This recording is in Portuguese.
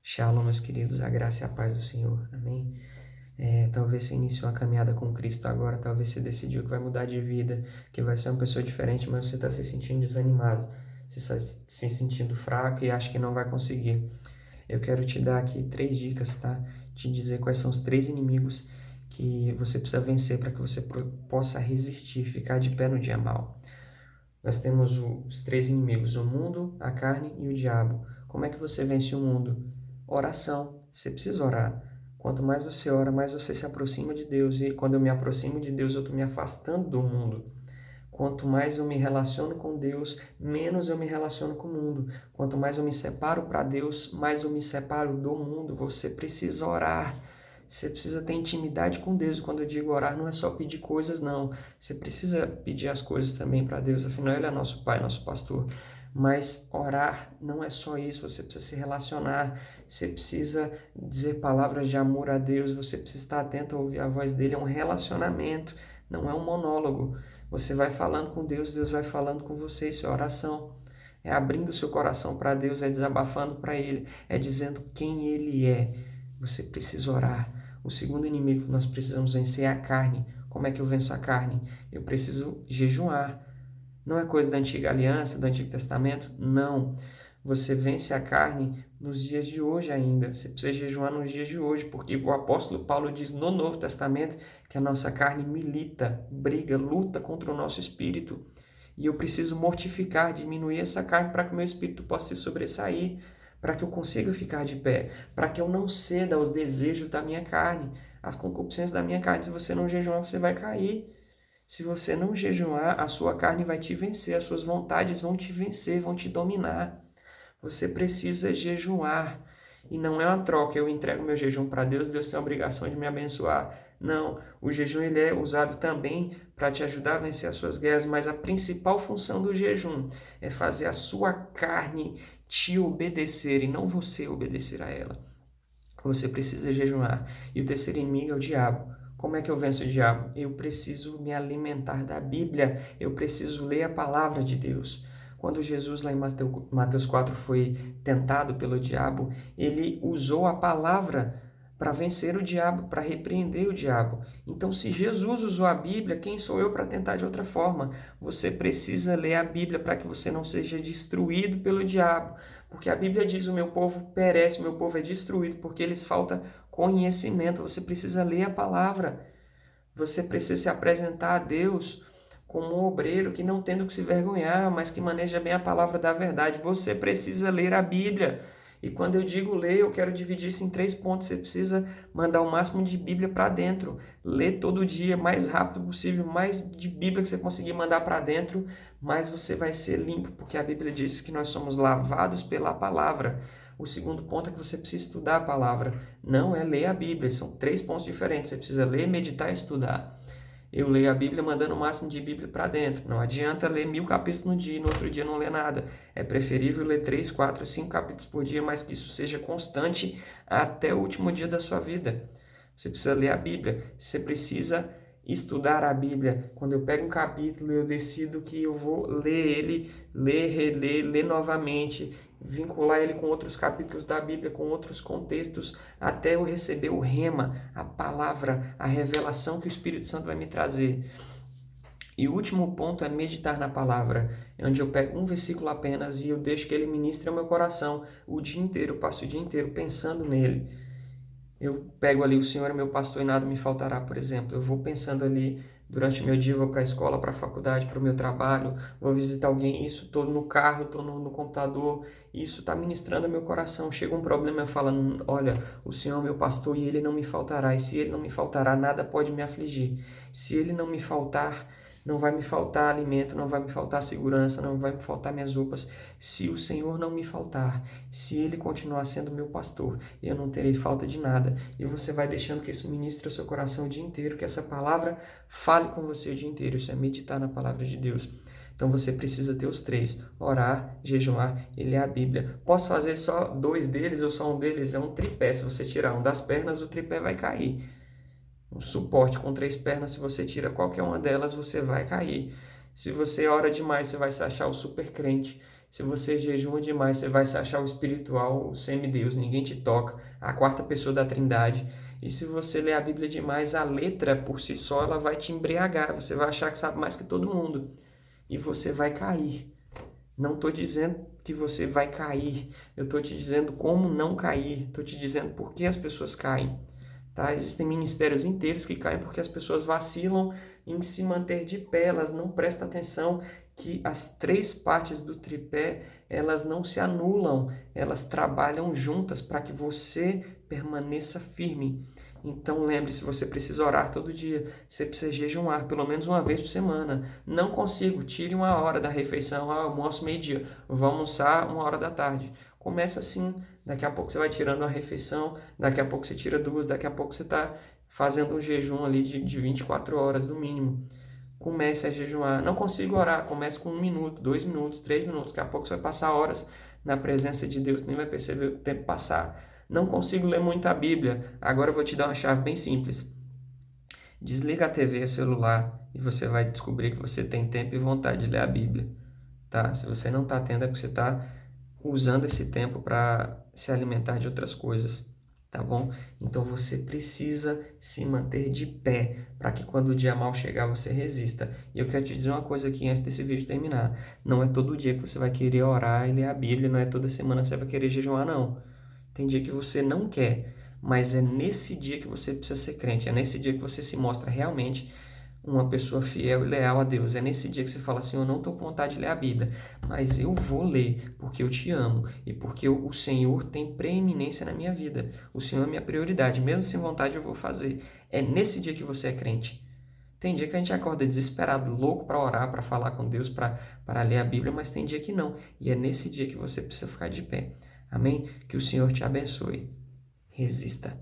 Shalom, meus queridos, a graça e a paz do Senhor, amém? Talvez você iniciou uma caminhada com Cristo agora, talvez você decidiu que vai mudar de vida, que vai ser uma pessoa diferente, mas você está se sentindo desanimado, você está se sentindo fraco e acha que não vai conseguir. Eu quero te dar aqui 3 dicas, tá? Te dizer quais são os 3 inimigos que você precisa vencer para que você possa resistir, ficar de pé no dia mal. Nós temos os 3 inimigos, o mundo, a carne e o diabo. Como é que você vence o mundo? Oração. Você precisa orar. Quanto mais você ora, mais você se aproxima de Deus. E quando eu me aproximo de Deus, eu estou me afastando do mundo. Quanto mais eu me relaciono com Deus, menos eu me relaciono com o mundo. Quanto mais eu me separo para Deus, mais eu me separo do mundo. Você precisa orar. Você precisa ter intimidade com Deus. Quando eu digo orar, não é só pedir coisas, não. Você precisa pedir as coisas também para Deus. Afinal, Ele é nosso Pai, nosso pastor. Mas orar não é só isso. Você precisa se relacionar. Você precisa dizer palavras de amor a Deus. Você precisa estar atento a ouvir a voz dele. É um relacionamento, não é um monólogo. Você vai falando com Deus, Deus vai falando com você. Isso é oração. É abrindo o seu coração para Deus, é desabafando para Ele, é dizendo quem Ele é. Você precisa orar. O segundo inimigo que nós precisamos vencer é a carne. Como é que eu venço a carne? Eu preciso jejuar. Não é coisa da antiga aliança, do Antigo Testamento? Não. Você vence a carne nos dias de hoje ainda. Você precisa jejuar nos dias de hoje, porque o apóstolo Paulo diz no Novo Testamento que a nossa carne milita, briga, luta contra o nosso espírito. E eu preciso mortificar, diminuir essa carne para que o meu espírito possa se sobressair, para que eu consiga ficar de pé, para que eu não ceda aos desejos da minha carne, às concupiscências da minha carne. Se você não jejuar, você vai cair. Se você não jejuar, a sua carne vai te vencer, as suas vontades vão te vencer, vão te dominar. Você precisa jejuar. E não é uma troca, eu entrego meu jejum para Deus, Deus tem a obrigação de me abençoar. Não, o jejum ele é usado também para te ajudar a vencer as suas guerras, mas a principal função do jejum é fazer a sua carne te obedecer e não você obedecer a ela. Você precisa jejuar. E o terceiro inimigo é o diabo. Como é que eu venço o diabo? Eu preciso me alimentar da Bíblia, eu preciso ler a palavra de Deus. Quando Jesus, lá em Mateus 4, foi tentado pelo diabo, ele usou a palavra para vencer o diabo, para repreender o diabo. Então, se Jesus usou a Bíblia, quem sou eu para tentar de outra forma? Você precisa ler a Bíblia para que você não seja destruído pelo diabo. Porque a Bíblia diz: o meu povo perece, o meu povo é destruído, porque lhes falta conhecimento. Você precisa ler a palavra. Você precisa se apresentar a Deus como um obreiro que não tendo que se vergonhar, mas que maneja bem a palavra da verdade. Você precisa ler a Bíblia. E quando eu digo ler, eu quero dividir isso em 3 pontos. Você precisa mandar o máximo de Bíblia para dentro. Ler todo dia, mais rápido possível, mais de Bíblia que você conseguir mandar para dentro, mais você vai ser limpo, porque a Bíblia diz que nós somos lavados pela palavra. O segundo ponto é que você precisa estudar a palavra. Não é ler a Bíblia, são 3 pontos diferentes. Você precisa ler, meditar e estudar. Eu leio a Bíblia mandando o máximo de Bíblia para dentro. Não adianta ler 1000 capítulos no dia e no outro dia não ler nada. É preferível ler 3, 4, 5 capítulos por dia, mas que isso seja constante até o último dia da sua vida. Você precisa ler a Bíblia. Você precisa estudar a Bíblia. Quando eu pego um capítulo, eu decido que eu vou ler ele, ler, reler, ler novamente, vincular ele com outros capítulos da Bíblia, com outros contextos, até eu receber o rema, a palavra, a revelação que o Espírito Santo vai me trazer. E o último ponto é meditar na palavra, onde eu pego um versículo apenas e eu deixo que ele ministre ao meu coração o dia inteiro, eu passo o dia inteiro pensando nele. Eu pego ali: o Senhor é meu pastor e nada me faltará, por exemplo. Eu vou pensando ali durante o meu dia, eu vou para a escola, para a faculdade, para o meu trabalho, vou visitar alguém, isso, estou no carro, estou no computador, isso está ministrando ao meu coração. Chega um problema, eu falo: olha, o Senhor é meu pastor e Ele não me faltará, e se Ele não me faltará, nada pode me afligir. Se Ele não me faltar, não vai me faltar alimento, não vai me faltar segurança, não vai me faltar minhas roupas. Se o Senhor não me faltar, se Ele continuar sendo meu pastor, eu não terei falta de nada. E você vai deixando que isso ministre o seu coração o dia inteiro, que essa palavra fale com você o dia inteiro. Isso é meditar na palavra de Deus. Então você precisa ter os 3: orar, jejuar e ler a Bíblia. Posso fazer só 2 deles ou só um deles? É um tripé. Se você tirar um das pernas, o tripé vai cair. Um suporte com 3 pernas, se você tira qualquer uma delas, você vai cair. Se você ora demais, você vai se achar o super crente. Se você jejua demais, você vai se achar o espiritual, o semideus, ninguém te toca, a quarta pessoa da Trindade. E se você ler a Bíblia demais, a letra por si só ela vai te embriagar, você vai achar que sabe mais que todo mundo e você vai cair. Não estou dizendo que você vai cair, eu estou te dizendo como não cair, estou te dizendo por que as pessoas caem. Tá? Existem ministérios inteiros que caem porque as pessoas vacilam em se manter de pé, elas não prestam atenção que as três partes do tripé, elas não se anulam, elas trabalham juntas para que você permaneça firme. Então lembre-se, você precisa orar todo dia, você precisa jejuar pelo menos uma vez por semana. Não consigo, tire uma hora da refeição, eu almoço meio-dia, vou almoçar 1 hora da tarde. Começa assim, daqui a pouco você vai tirando uma refeição, daqui a pouco você tira duas, daqui a pouco você está fazendo um jejum ali de 24 horas no mínimo. Comece a jejuar. Não consigo orar, comece com 1 minuto, 2 minutos, 3 minutos, daqui a pouco você vai passar horas na presença de Deus, nem vai perceber o tempo passar. Não consigo ler muito a Bíblia, agora eu vou te dar uma chave bem simples. Desliga a TV, o celular, e você vai descobrir que você tem tempo e vontade de ler a Bíblia. Tá? Se você não está tendo, é porque você está usando esse tempo para se alimentar de outras coisas, tá bom? Então você precisa se manter de pé para que quando o dia mal chegar você resista. E eu quero te dizer uma coisa aqui antes desse vídeo terminar. Não é todo dia que você vai querer orar e ler a Bíblia, não é toda semana que você vai querer jejuar, não. Tem dia que você não quer, mas é nesse dia que você precisa ser crente, é nesse dia que você se mostra realmente uma pessoa fiel e leal a Deus. É nesse dia que você fala assim, eu não estou com vontade de ler a Bíblia, mas eu vou ler porque eu te amo e porque o Senhor tem preeminência na minha vida. O Senhor é minha prioridade, mesmo sem vontade eu vou fazer. É nesse dia que você é crente. Tem dia que a gente acorda desesperado, louco para orar, para falar com Deus, para ler a Bíblia, mas tem dia que não. E é nesse dia que você precisa ficar de pé. Amém? Que o Senhor te abençoe. Resista.